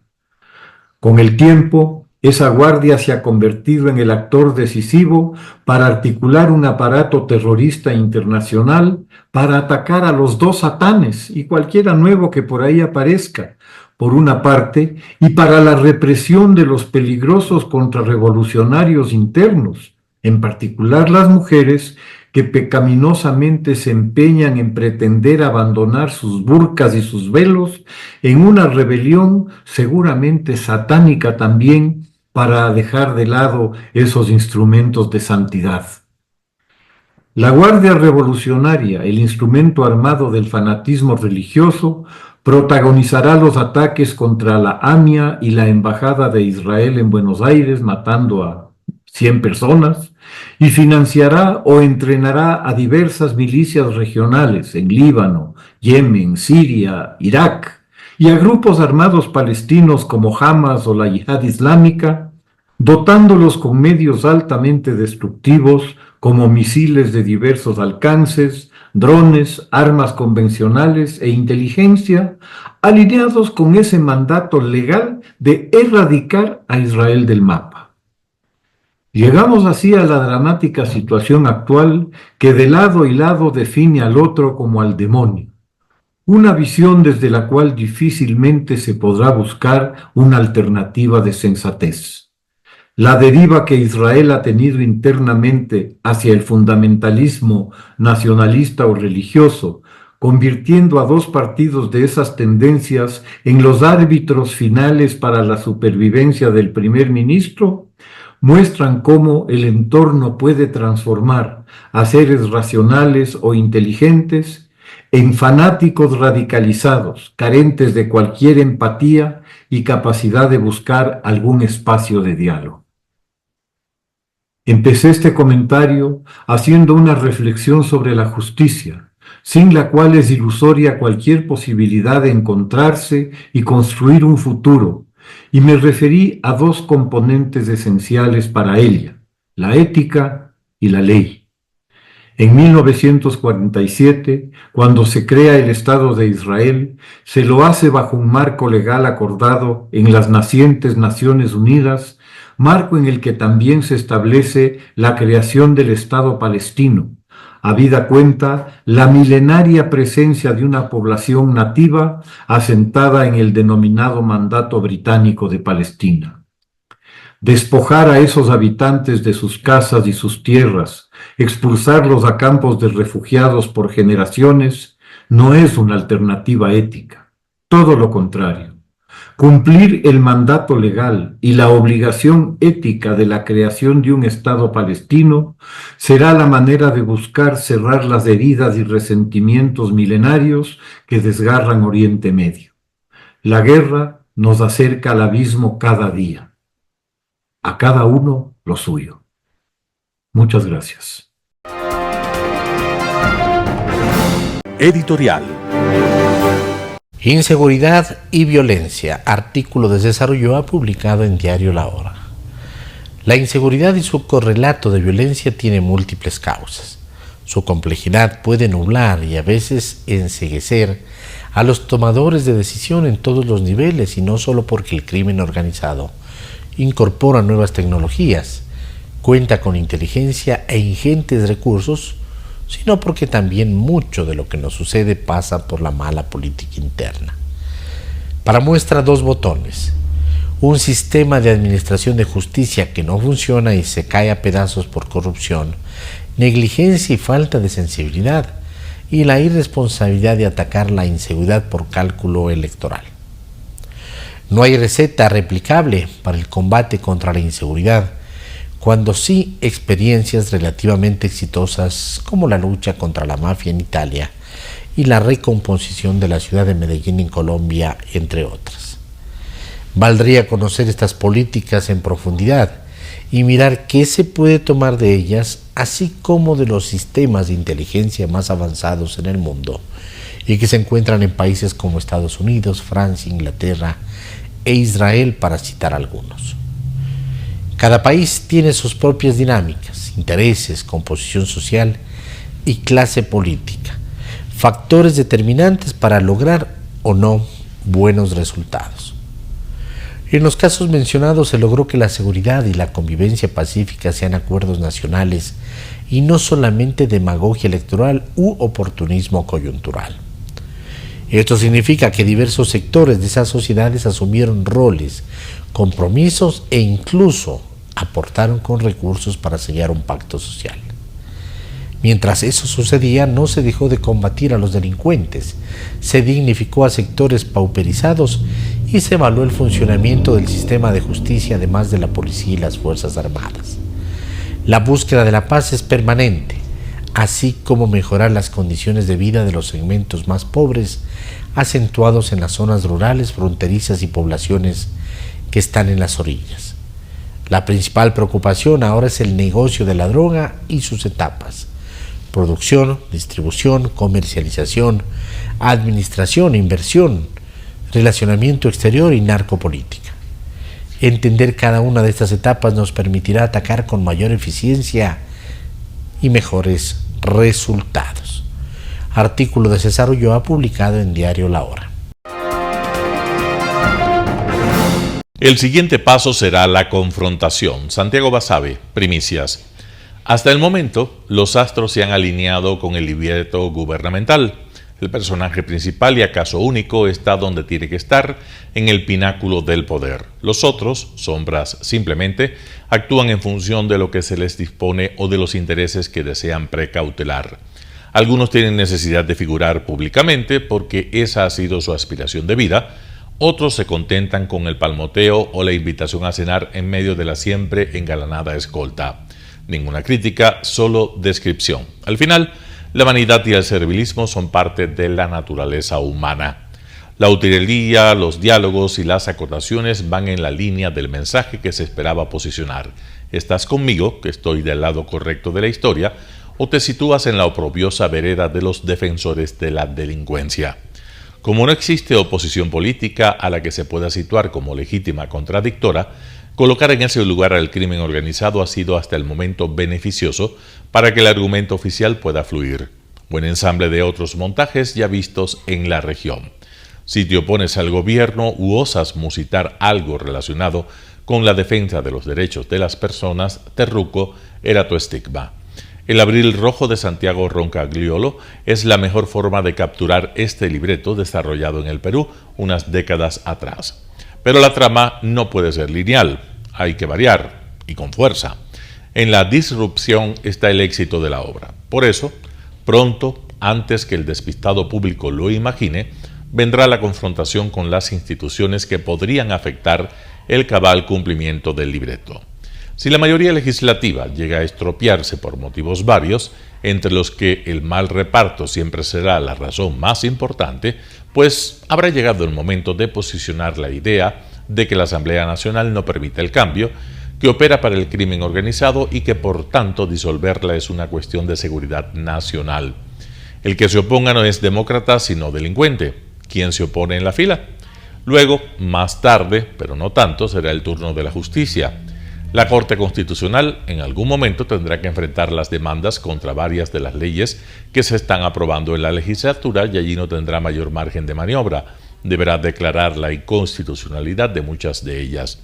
Con el tiempo, esa guardia se ha convertido en el actor decisivo para articular un aparato terrorista internacional para atacar a los dos satanes y cualquiera nuevo que por ahí aparezca, por una parte, y para la represión de los peligrosos contrarrevolucionarios internos, en particular las mujeres que pecaminosamente se empeñan en pretender abandonar sus burkas y sus velos en una rebelión seguramente satánica también para dejar de lado esos instrumentos de santidad. La Guardia Revolucionaria, el instrumento armado del fanatismo religioso, protagonizará los ataques contra la AMIA y la Embajada de Israel en Buenos Aires, matando a 100 personas, y financiará o entrenará a diversas milicias regionales en Líbano, Yemen, Siria, Irak, y a grupos armados palestinos como Hamas o la Yihad Islámica, dotándolos con medios altamente destructivos como misiles de diversos alcances, drones, armas convencionales e inteligencia, alineados con ese mandato legal de erradicar a Israel del mapa. Llegamos así a la dramática situación actual que de lado y lado define al otro como al demonio, una visión desde la cual difícilmente se podrá buscar una alternativa de sensatez. La deriva que Israel ha tenido internamente hacia el fundamentalismo nacionalista o religioso, convirtiendo a dos partidos de esas tendencias en los árbitros finales para la supervivencia del primer ministro, muestran cómo el entorno puede transformar a seres racionales o inteligentes en fanáticos radicalizados, carentes de cualquier empatía y capacidad de buscar algún espacio de diálogo. Empecé este comentario haciendo una reflexión sobre la justicia, sin la cual es ilusoria cualquier posibilidad de encontrarse y construir un futuro, y me referí a dos componentes esenciales para ella, la ética y la ley. En 1947, cuando se crea el Estado de Israel, se lo hace bajo un marco legal acordado en las nacientes Naciones Unidas, marco en el que también se establece la creación del Estado palestino, habida cuenta la milenaria presencia de una población nativa asentada en el denominado Mandato Británico de Palestina. Despojar a esos habitantes de sus casas y sus tierras, expulsarlos a campos de refugiados por generaciones, no es una alternativa ética, todo lo contrario. Cumplir el mandato legal y la obligación ética de la creación de un Estado palestino será la manera de buscar cerrar las heridas y resentimientos milenarios que desgarran Oriente Medio. La guerra nos acerca al abismo cada día. A cada uno lo suyo. Muchas gracias. Editorial. Inseguridad y violencia, artículo de César Ulloa publicado en Diario La Hora. La inseguridad y su correlato de violencia tiene múltiples causas. Su complejidad puede nublar y a veces enceguecer a los tomadores de decisión en todos los niveles, y no solo porque el crimen organizado incorpora nuevas tecnologías, cuenta con inteligencia e ingentes recursos, sino porque también mucho de lo que nos sucede pasa por la mala política interna. Para muestra, 2 botones: un sistema de administración de justicia que no funciona y se cae a pedazos por corrupción, negligencia y falta de sensibilidad, y la irresponsabilidad de atacar la inseguridad por cálculo electoral. No hay receta replicable para el combate contra la inseguridad, cuando sí experiencias relativamente exitosas como la lucha contra la mafia en Italia y la recomposición de la ciudad de Medellín en Colombia, entre otras. Valdría conocer estas políticas en profundidad y mirar qué se puede tomar de ellas, así como de los sistemas de inteligencia más avanzados en el mundo y que se encuentran en países como Estados Unidos, Francia, Inglaterra e Israel, para citar algunos. Cada país tiene sus propias dinámicas, intereses, composición social y clase política, factores determinantes para lograr o no buenos resultados. En los casos mencionados se logró que la seguridad y la convivencia pacífica sean acuerdos nacionales y no solamente demagogia electoral u oportunismo coyuntural. Esto significa que diversos sectores de esas sociedades asumieron roles, compromisos e incluso aportaron con recursos para sellar un pacto social. Mientras eso sucedía, no se dejó de combatir a los delincuentes, se dignificó a sectores pauperizados y se evaluó el funcionamiento del sistema de justicia, además de la policía y las Fuerzas Armadas. La búsqueda de la paz es permanente, así como mejorar las condiciones de vida de los segmentos más pobres, acentuados en las zonas rurales, fronterizas y poblaciones que están en las orillas. La principal preocupación ahora es el negocio de la droga y sus etapas: producción, distribución, comercialización, administración, inversión, relacionamiento exterior y narcopolítica. Entender cada una de estas etapas nos permitirá atacar con mayor eficiencia y mejores resultados. Artículo de César Ulloa publicado en Diario La Hora. El siguiente paso será la confrontación. Santiago Basabe, primicias. Hasta el momento, los astros se han alineado con el libreto gubernamental. El personaje principal y acaso único está donde tiene que estar, en el pináculo del poder. Los otros, sombras simplemente, actúan en función de lo que se les dispone o de los intereses que desean precautelar. Algunos tienen necesidad de figurar públicamente porque esa ha sido su aspiración de vida. Otros se contentan con el palmoteo o la invitación a cenar en medio de la siempre engalanada escolta. Ninguna crítica, solo descripción. Al final, la vanidad y el servilismo son parte de la naturaleza humana. La utilería, los diálogos y las acotaciones van en la línea del mensaje que se esperaba posicionar. ¿Estás conmigo, que estoy del lado correcto de la historia, o te sitúas en la oprobiosa vereda de los defensores de la delincuencia? Como no existe oposición política a la que se pueda situar como legítima contradictora, colocar en ese lugar al crimen organizado ha sido hasta el momento beneficioso para que el argumento oficial pueda fluir. Buen ensamble de otros montajes ya vistos en la región. Si te opones al gobierno u osas musitar algo relacionado con la defensa de los derechos de las personas, terruco era tu estigma. El abril rojo de Santiago Roncagliolo es la mejor forma de capturar este libreto desarrollado en el Perú unas décadas atrás. Pero la trama no puede ser lineal, hay que variar, y con fuerza. En la disrupción está el éxito de la obra. Por eso, pronto, antes que el despistado público lo imagine, vendrá la confrontación con las instituciones que podrían afectar el cabal cumplimiento del libreto. Si la mayoría legislativa llega a estropearse por motivos varios, entre los que el mal reparto siempre será la razón más importante, pues habrá llegado el momento de posicionar la idea de que la Asamblea Nacional no permite el cambio, que opera para el crimen organizado y que por tanto disolverla es una cuestión de seguridad nacional. El que se oponga no es demócrata sino delincuente. ¿Quién se opone en la fila? Luego, más tarde, pero no tanto, será el turno de la justicia. La Corte Constitucional en algún momento tendrá que enfrentar las demandas contra varias de las leyes que se están aprobando en la legislatura y allí no tendrá mayor margen de maniobra. Deberá declarar la inconstitucionalidad de muchas de ellas.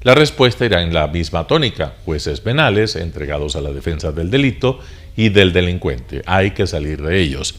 La respuesta irá en la misma tónica: jueces penales entregados a la defensa del delito y del delincuente. Hay que salir de ellos.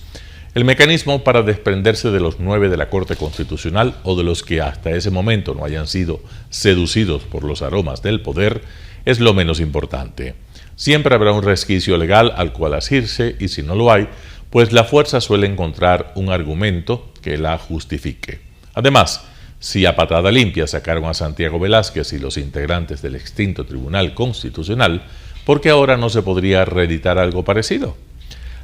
El mecanismo para desprenderse de los 9 de la Corte Constitucional o de los que hasta ese momento no hayan sido seducidos por los aromas del poder es lo menos importante. Siempre habrá un resquicio legal al cual asirse y si no lo hay, pues la fuerza suele encontrar un argumento que la justifique. Además, si a patada limpia sacaron a Santiago Velázquez y los integrantes del extinto Tribunal Constitucional, ¿por qué ahora no se podría reeditar algo parecido?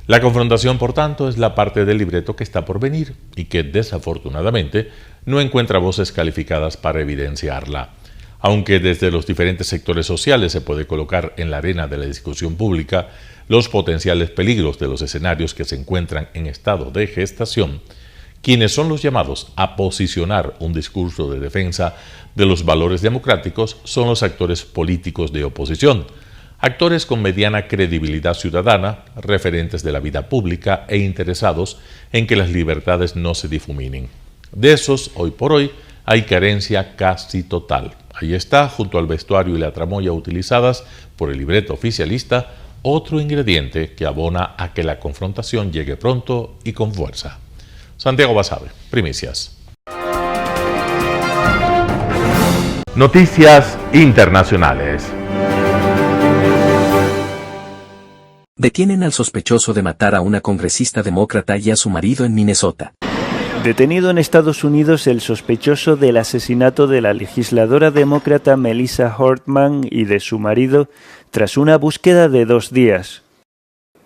La confrontación, por tanto, es la parte del libreto que está por venir y que, desafortunadamente, no encuentra voces calificadas para evidenciarla. Aunque desde los diferentes sectores sociales se puede colocar en la arena de la discusión pública los potenciales peligros de los escenarios que se encuentran en estado de gestación, quienes son los llamados a posicionar un discurso de defensa de los valores democráticos son los actores políticos de oposición, actores con mediana credibilidad ciudadana, referentes de la vida pública e interesados en que las libertades no se difuminen. De esos, hoy por hoy, hay carencia casi total. Ahí está, junto al vestuario y la tramoya utilizadas por el libreto oficialista, otro ingrediente que abona a que la confrontación llegue pronto y con fuerza. Santiago Basabe, Primicias. Noticias internacionales. Detienen al sospechoso de matar a una congresista demócrata y a su marido en Minnesota. Detenido en Estados Unidos el sospechoso del asesinato de la legisladora demócrata Melissa Hortman y de su marido tras una búsqueda de 2 días.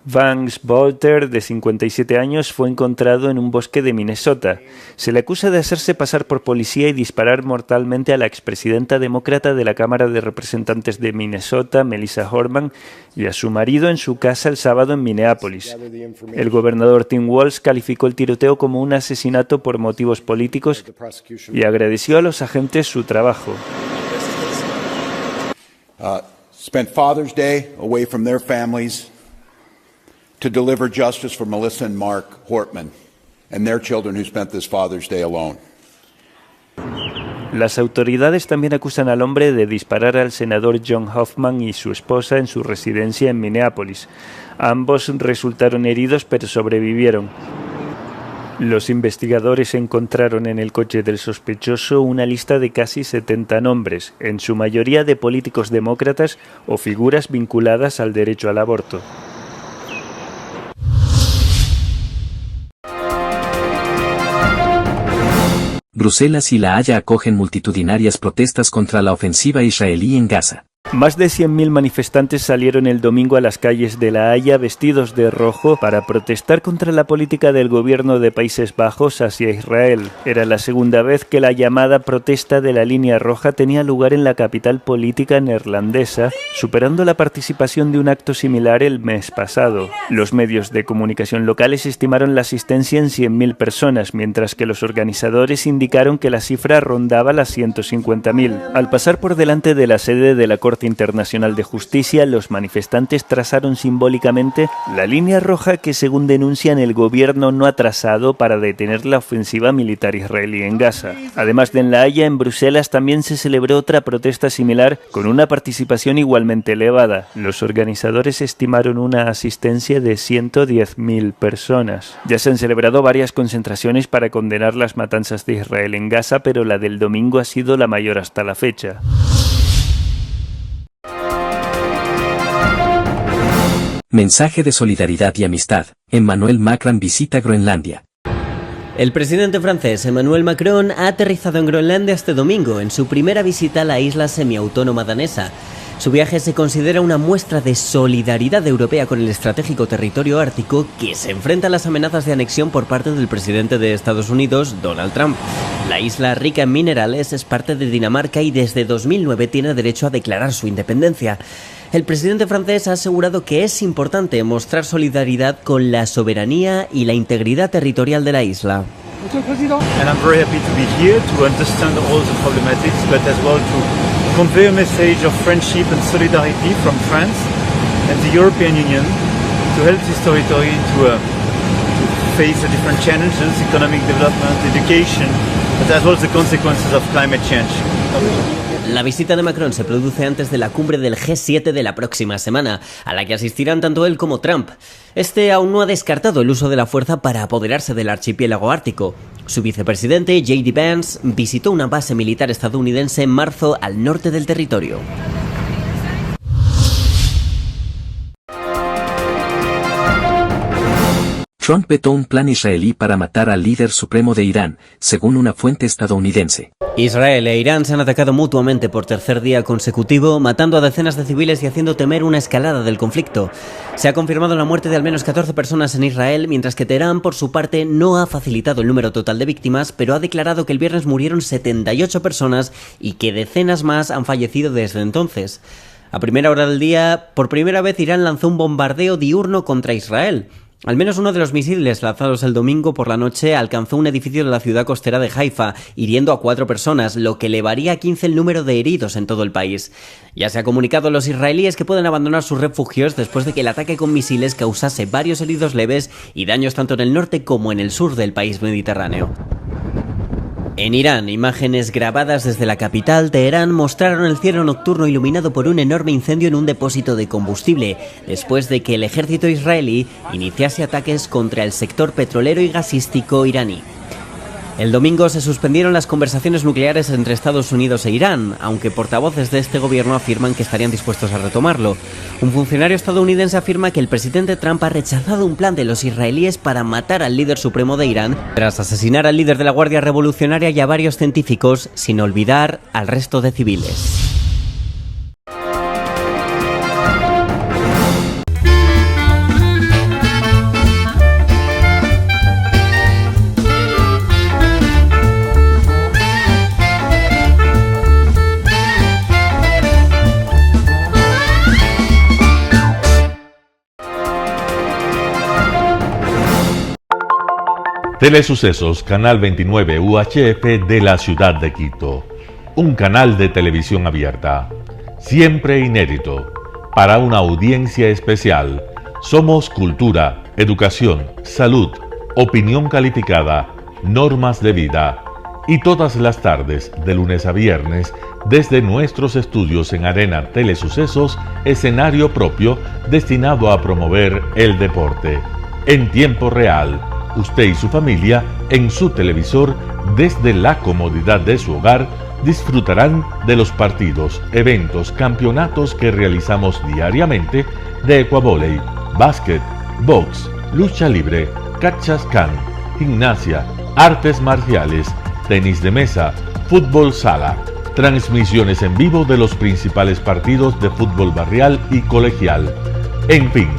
Vance Bolter, de 57 años, fue encontrado en un bosque de Minnesota. Se le acusa de hacerse pasar por policía y disparar mortalmente a la expresidenta demócrata de la Cámara de Representantes de Minnesota, Melissa Hortman, y a su marido en su casa el sábado en Minneapolis. El gobernador Tim Walz calificó el tiroteo como un asesinato por motivos políticos y agradeció a los agentes su trabajo. Spent Father's Day away from their families to deliver justice for Melissa and Mark Hortman and their children who spent this Father's Day alone. Las autoridades también acusan al hombre de disparar al senador John Hoffman y su esposa en su residencia en Minneapolis. Ambos resultaron heridos pero sobrevivieron. Los investigadores encontraron en el coche del sospechoso una lista de casi 70 nombres, en su mayoría de políticos demócratas o figuras vinculadas al derecho al aborto. Bruselas y La Haya acogen multitudinarias protestas contra la ofensiva israelí en Gaza. Más de 100.000 manifestantes salieron el domingo a las calles de La Haya vestidos de rojo para protestar contra la política del gobierno de Países Bajos hacia Israel. Era la segunda vez que la llamada protesta de la línea roja tenía lugar en la capital política neerlandesa, superando la participación de un acto similar el mes pasado. Los medios de comunicación locales estimaron la asistencia en 100.000 personas, mientras que los organizadores indicaron que la cifra rondaba las 150.000. Al pasar por delante de la sede de la Corte Internacional de Justicia, los manifestantes trazaron simbólicamente la línea roja que, según denuncian, el gobierno no ha trazado para detener la ofensiva militar israelí en Gaza. Además de en La Haya, en Bruselas también se celebró otra protesta similar con una participación igualmente elevada. Los organizadores estimaron una asistencia de 110.000 personas. Ya se han celebrado varias concentraciones para condenar las matanzas de Israel en Gaza, pero la del domingo ha sido la mayor hasta la fecha. Mensaje de solidaridad y amistad. Emmanuel Macron visita Groenlandia. El presidente francés Emmanuel Macron ha aterrizado en Groenlandia este domingo en su primera visita a la isla semiautónoma danesa. Su viaje se considera una muestra de solidaridad europea con el estratégico territorio ártico que se enfrenta a las amenazas de anexión por parte del presidente de Estados Unidos, Donald Trump. La isla rica en minerales es parte de Dinamarca y desde 2009 tiene derecho a declarar su independencia. El presidente francés ha asegurado que es importante mostrar solidaridad con la soberanía y la integridad territorial de la isla. And I'm very happy to be here to understand all the problematics, but as well to convey a message of friendship and solidarity from France and the European Union to help this territory to face the different challenges, economic development, education, but as well the consequences of climate change. La visita de Macron se produce antes de la cumbre del G7 de la próxima semana, a la que asistirán tanto él como Trump. Este aún no ha descartado el uso de la fuerza para apoderarse del archipiélago ártico. Su vicepresidente, J.D. Vance, visitó una base militar estadounidense en marzo al norte del territorio. Trump vetó un plan israelí para matar al líder supremo de Irán, según una fuente estadounidense. Israel e Irán se han atacado mutuamente por tercer día consecutivo, matando a decenas de civiles y haciendo temer una escalada del conflicto. Se ha confirmado la muerte de al menos 14 personas en Israel, mientras que Teherán, por su parte, no ha facilitado el número total de víctimas, pero ha declarado que el viernes murieron 78 personas y que decenas más han fallecido desde entonces. A primera hora del día, por primera vez Irán lanzó un bombardeo diurno contra Israel. Al menos uno de los misiles lanzados el domingo por la noche alcanzó un edificio de la ciudad costera de Haifa, hiriendo a 4 personas, lo que elevaría a 15 el número de heridos en todo el país. Ya se ha comunicado a los israelíes que pueden abandonar sus refugios después de que el ataque con misiles causase varios heridos leves y daños tanto en el norte como en el sur del país mediterráneo. En Irán, imágenes grabadas desde la capital, Teherán, mostraron el cielo nocturno iluminado por un enorme incendio en un depósito de combustible, después de que el ejército israelí iniciase ataques contra el sector petrolero y gasístico iraní. El domingo se suspendieron las conversaciones nucleares entre Estados Unidos e Irán, aunque portavoces de este gobierno afirman que estarían dispuestos a retomarlo. Un funcionario estadounidense afirma que el presidente Trump ha rechazado un plan de los israelíes para matar al líder supremo de Irán, tras asesinar al líder de la Guardia Revolucionaria y a varios científicos, sin olvidar al resto de civiles. Telesucesos, Canal 29 UHF de la ciudad de Quito. Un canal de televisión abierta. Siempre inédito. Para una audiencia especial. Somos cultura, educación, salud, opinión calificada, normas de vida. Y todas las tardes, de lunes a viernes, desde nuestros estudios en Arena Telesucesos, escenario propio destinado a promover el deporte. En tiempo real. Usted y su familia, en su televisor, desde la comodidad de su hogar, disfrutarán de los partidos, eventos, campeonatos que realizamos diariamente de ecuavóley, básquet, box, lucha libre, cachascán, gimnasia, artes marciales, tenis de mesa, fútbol sala, transmisiones en vivo de los principales partidos de fútbol barrial y colegial. En fin,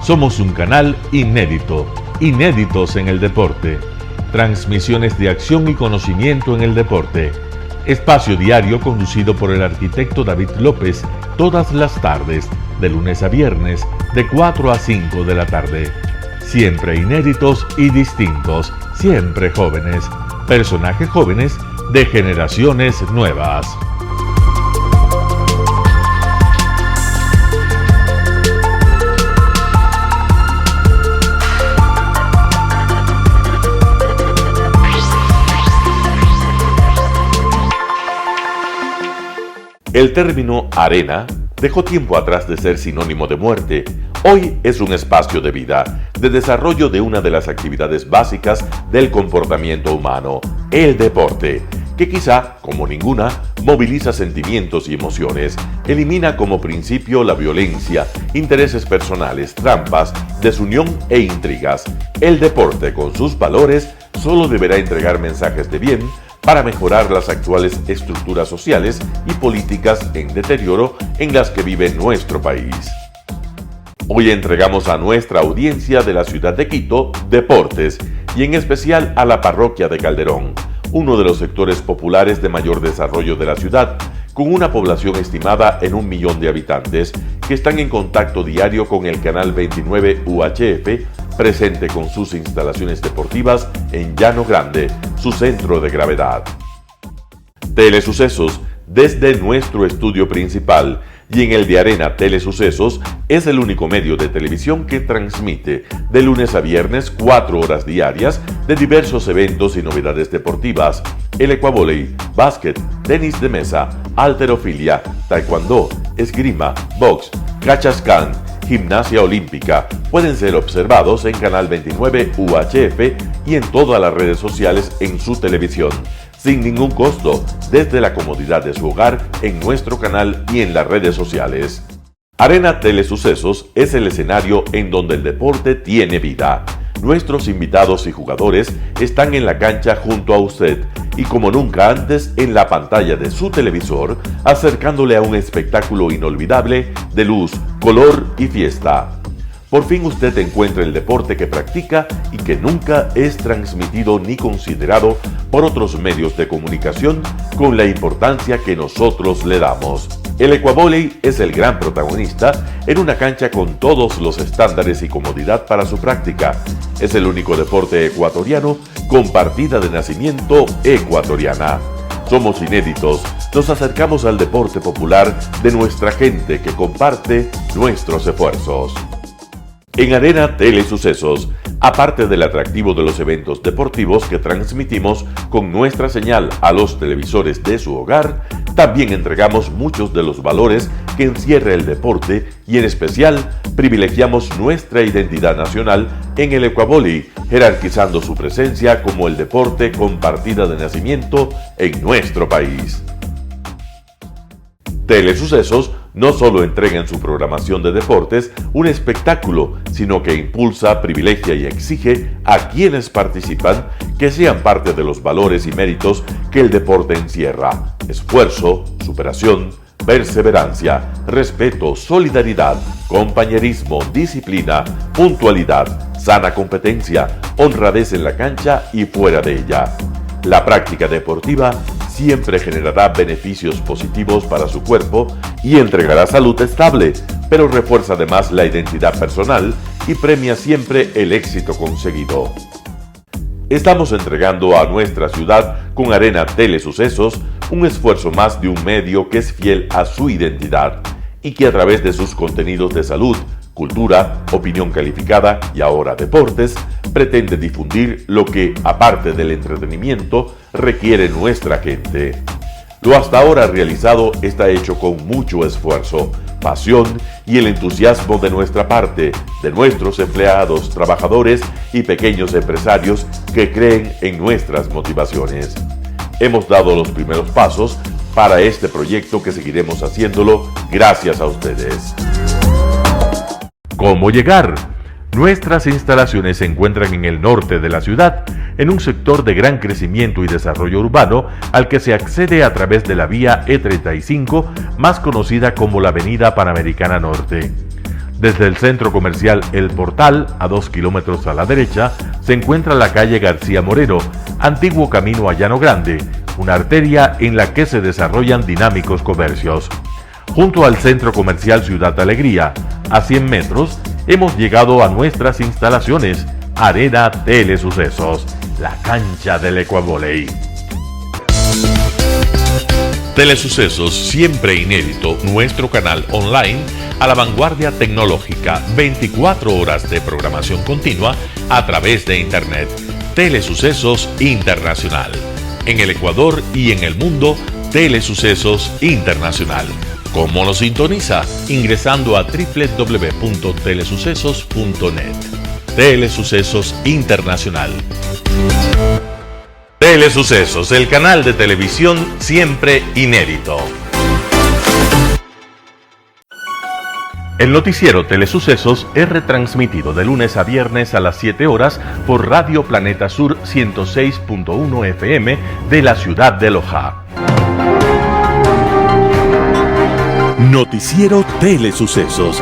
somos un canal inédito. Inéditos en el deporte, transmisiones de acción y conocimiento en el deporte, espacio diario conducido por el arquitecto David López todas las tardes, de lunes a viernes, de 4 a 5 de la tarde. Siempre inéditos y distintos, siempre jóvenes, personajes jóvenes de generaciones nuevas. El término arena dejó tiempo atrás de ser sinónimo de muerte. Hoy es un espacio de vida, de desarrollo de una de las actividades básicas del comportamiento humano, el deporte, que quizá, como ninguna, moviliza sentimientos y emociones, elimina como principio la violencia, intereses personales, trampas, desunión e intrigas. El deporte, con sus valores, solo deberá entregar mensajes de bien para mejorar las actuales estructuras sociales y políticas en deterioro en las que vive nuestro país. Hoy entregamos a nuestra audiencia de la ciudad de Quito deportes y en especial a la parroquia de Calderón, uno de los sectores populares de mayor desarrollo de la ciudad, con una población estimada en 1 millón de habitantes que están en contacto diario con el canal 29 UHF, presente con sus instalaciones deportivas en Llano Grande, su centro de gravedad. Telesucesos, desde nuestro estudio principal y en el de Arena Telesucesos, es el único medio de televisión que transmite de lunes a viernes 4 horas diarias de diversos eventos y novedades deportivas: el ecuavóley, básquet, tenis de mesa, halterofilia, taekwondo, esgrima, box, cachascán, gimnasia olímpica. Pueden ser observados en Canal 29 UHF y en todas las redes sociales en su televisión, sin ningún costo, desde la comodidad de su hogar, en nuestro canal y en las redes sociales. Arena Telesucesos es el escenario en donde el deporte tiene vida. Nuestros invitados y jugadores están en la cancha junto a usted y como nunca antes en la pantalla de su televisor, acercándole a un espectáculo inolvidable de luz, color y fiesta. Por fin usted encuentra el deporte que practica y que nunca es transmitido ni considerado por otros medios de comunicación con la importancia que nosotros le damos. El ecuavóley es el gran protagonista en una cancha con todos los estándares y comodidad para su práctica. Es el único deporte ecuatoriano con partida de nacimiento ecuatoriana. Somos inéditos, nos acercamos al deporte popular de nuestra gente que comparte nuestros esfuerzos. En Arena Telesucesos, aparte del atractivo de los eventos deportivos que transmitimos con nuestra señal a los televisores de su hogar, también entregamos muchos de los valores que encierra el deporte y en especial privilegiamos nuestra identidad nacional en el ecuavóley, jerarquizando su presencia como el deporte con partida de nacimiento en nuestro país. Telesucesos no solo entrega en su programación de deportes un espectáculo, sino que impulsa, privilegia y exige a quienes participan que sean parte de los valores y méritos que el deporte encierra: esfuerzo, superación, perseverancia, respeto, solidaridad, compañerismo, disciplina, puntualidad, sana competencia, honradez en la cancha y fuera de ella. La práctica deportiva siempre generará beneficios positivos para su cuerpo y entregará salud estable, pero refuerza además la identidad personal y premia siempre el éxito conseguido. Estamos entregando a nuestra ciudad con Arena Telesucesos un esfuerzo más de un medio que es fiel a su identidad y que a través de sus contenidos de salud, cultura, opinión calificada y ahora deportes, pretende difundir lo que, aparte del entretenimiento, requiere nuestra gente. Lo hasta ahora realizado está hecho con mucho esfuerzo, pasión y el entusiasmo de nuestra parte, de nuestros empleados, trabajadores y pequeños empresarios que creen en nuestras motivaciones. Hemos dado los primeros pasos para este proyecto que seguiremos haciéndolo gracias a ustedes. ¿Cómo llegar? Nuestras instalaciones se encuentran en el norte de la ciudad, en un sector de gran crecimiento y desarrollo urbano al que se accede a través de la vía E35, más conocida como la Avenida Panamericana Norte. Desde el centro comercial El Portal, a 2 kilómetros a la derecha, se encuentra la calle García Moreno, antiguo camino a Llano Grande, una arteria en la que se desarrollan dinámicos comercios. Junto al centro comercial Ciudad Alegría, a 100 metros, hemos llegado a nuestras instalaciones, Arena Telesucesos, la cancha del ecuavóley. Telesucesos, siempre inédito, nuestro canal online a la vanguardia tecnológica, 24 horas de programación continua a través de Internet. Telesucesos Internacional. En el Ecuador y en el mundo, Telesucesos Internacional. ¿Cómo nos sintoniza? Ingresando a www.telesucesos.net. Telesucesos Internacional. Telesucesos, el canal de televisión siempre inédito. El noticiero Telesucesos es retransmitido de lunes a viernes a las 7 horas por Radio Planeta Sur 106.1 FM de la ciudad de Loja. Noticiero Telesucesos.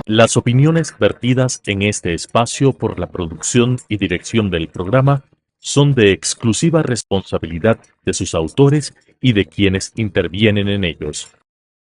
Las opiniones vertidas en este espacio por la producción y dirección del programa son de exclusiva responsabilidad de sus autores y de quienes intervienen en ellos.